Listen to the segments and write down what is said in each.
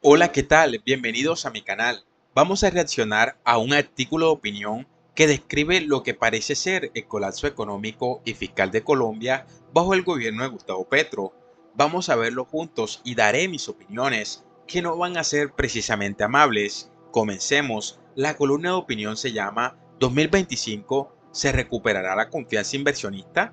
Hola, ¿qué tal? Bienvenidos a mi canal. Vamos a reaccionar a un artículo de opinión que describe lo que parece ser el colapso económico y fiscal de Colombia bajo el gobierno de Gustavo Petro. Vamos a verlo juntos y daré mis opiniones, que no van a ser precisamente amables. Comencemos. La columna de opinión se llama ¿2025 se recuperará la confianza inversionista?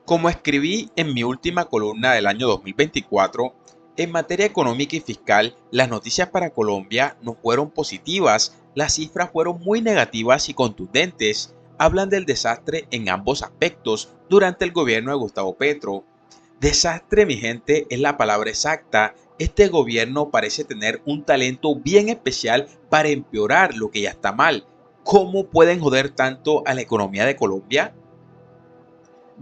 Como escribí en mi última columna del año 2024, en materia económica y fiscal, las noticias para Colombia no fueron positivas, las cifras fueron muy negativas y contundentes. Hablan del desastre en ambos aspectos durante el gobierno de Gustavo Petro. Desastre, mi gente, es la palabra exacta. Este gobierno parece tener un talento bien especial para empeorar lo que ya está mal. ¿Cómo pueden joder tanto a la economía de Colombia?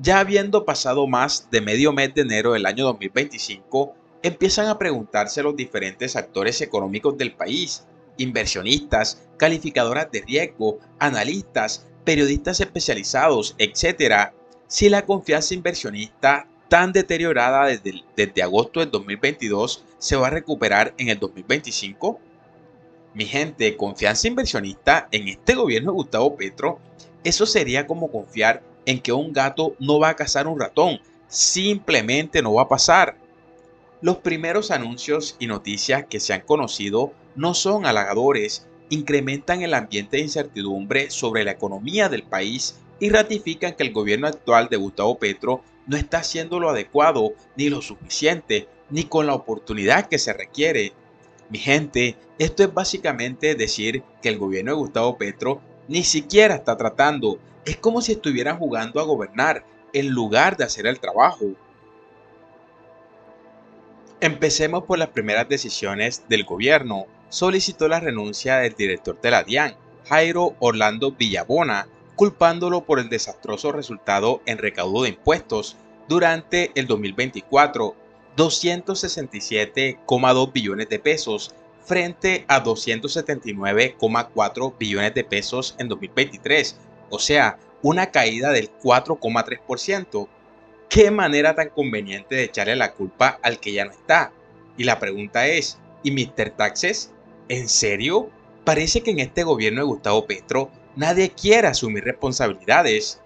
Ya habiendo pasado más de medio mes de enero del año 2025, empiezan a preguntarse los diferentes actores económicos del país, inversionistas, calificadoras de riesgo, analistas, periodistas especializados, etcétera, si la confianza inversionista tan deteriorada desde agosto del 2022 se va a recuperar en el 2025. Mi gente, confianza inversionista en este gobierno de Gustavo Petro, eso sería como confiar en que un gato no va a cazar un ratón. Simplemente no va a pasar. Los primeros anuncios y noticias que se han conocido no son halagadores, incrementan el ambiente de incertidumbre sobre la economía del país y ratifican que el gobierno actual de Gustavo Petro no está haciendo lo adecuado, ni lo suficiente, ni con la oportunidad que se requiere. Mi gente, esto es básicamente decir que el gobierno de Gustavo Petro ni siquiera está tratando. Es como si estuvieran jugando a gobernar en lugar de hacer el trabajo. Empecemos por las primeras decisiones del gobierno. Solicitó la renuncia del director de la DIAN, Jairo Orlando Villabona, culpándolo por el desastroso resultado en recaudo de impuestos durante el 2024, 267,2 billones de pesos frente a 279,4 billones de pesos en 2023, o sea, una caída del 4,3%. Qué manera tan conveniente de echarle la culpa al que ya no está. Y la pregunta es, ¿y Mr. Taxes? ¿En serio? Parece que en este gobierno de Gustavo Petro nadie quiere asumir responsabilidades.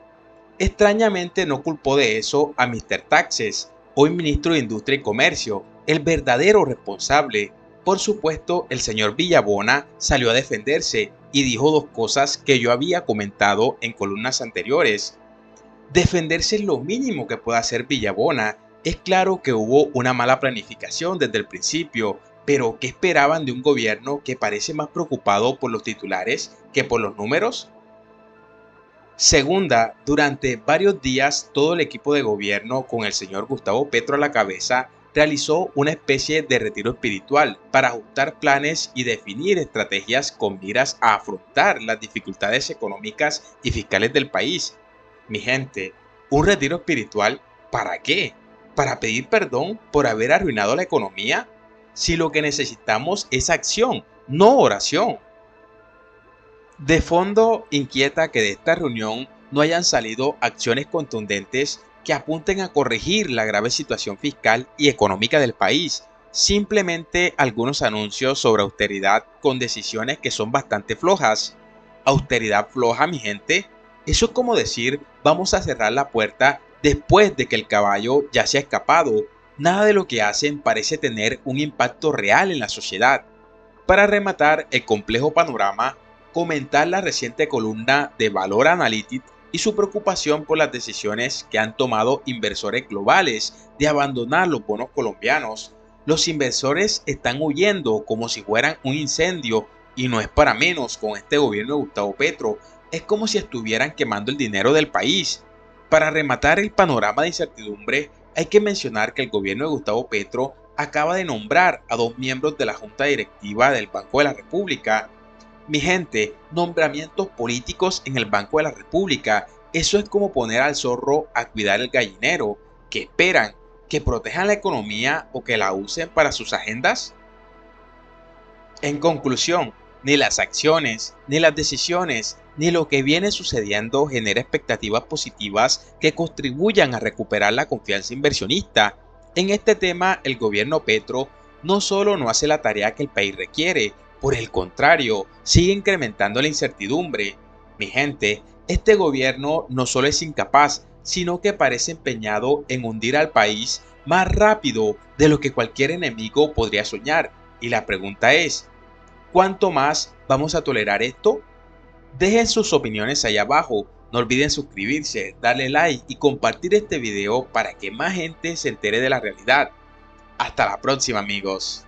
Extrañamente no culpó de eso a Mr. Taxes, hoy ministro de Industria y Comercio, el verdadero responsable. Por supuesto, el señor Villabona salió a defenderse y dijo dos cosas que yo había comentado en columnas anteriores. Defenderse es lo mínimo que puede hacer Villabona. Es claro que hubo una mala planificación desde el principio, pero ¿qué esperaban de un gobierno que parece más preocupado por los titulares que por los números? Segunda, durante varios días todo el equipo de gobierno con el señor Gustavo Petro a la cabeza realizó una especie de retiro espiritual para ajustar planes y definir estrategias con miras a afrontar las dificultades económicas y fiscales del país. Mi gente, ¿un retiro espiritual para qué? ¿Para pedir perdón por haber arruinado la economía? Si lo que necesitamos es acción, no oración. De fondo inquieta que de esta reunión no hayan salido acciones contundentes que apunten a corregir la grave situación fiscal y económica del país. Simplemente algunos anuncios sobre austeridad con decisiones que son bastante flojas. Austeridad floja, mi gente. Eso es como decir, vamos a cerrar la puerta después de que el caballo ya se ha escapado. Nada de lo que hacen parece tener un impacto real en la sociedad. Para rematar el complejo panorama, comentar la reciente columna de Valor Analytics y su preocupación por las decisiones que han tomado inversores globales de abandonar los bonos colombianos. Los inversores están huyendo como si fueran un incendio y no es para menos con este gobierno de Gustavo Petro. Es como si estuvieran quemando el dinero del país. Para rematar el panorama de incertidumbre, hay que mencionar que el gobierno de Gustavo Petro acaba de nombrar a dos miembros de la Junta Directiva del Banco de la República. Mi gente, nombramientos políticos en el Banco de la República, eso es como poner al zorro a cuidar el gallinero. ¿Qué esperan? ¿Que protejan la economía o que la usen para sus agendas? En conclusión, ni las acciones, ni las decisiones, ni lo que viene sucediendo genera expectativas positivas que contribuyan a recuperar la confianza inversionista. En este tema, el gobierno Petro no solo no hace la tarea que el país requiere, por el contrario, sigue incrementando la incertidumbre. Mi gente, este gobierno no solo es incapaz, sino que parece empeñado en hundir al país más rápido de lo que cualquier enemigo podría soñar. Y la pregunta es, ¿cuánto más vamos a tolerar esto? Dejen sus opiniones ahí abajo. No olviden suscribirse, darle like y compartir este video para que más gente se entere de la realidad. Hasta la próxima, amigos.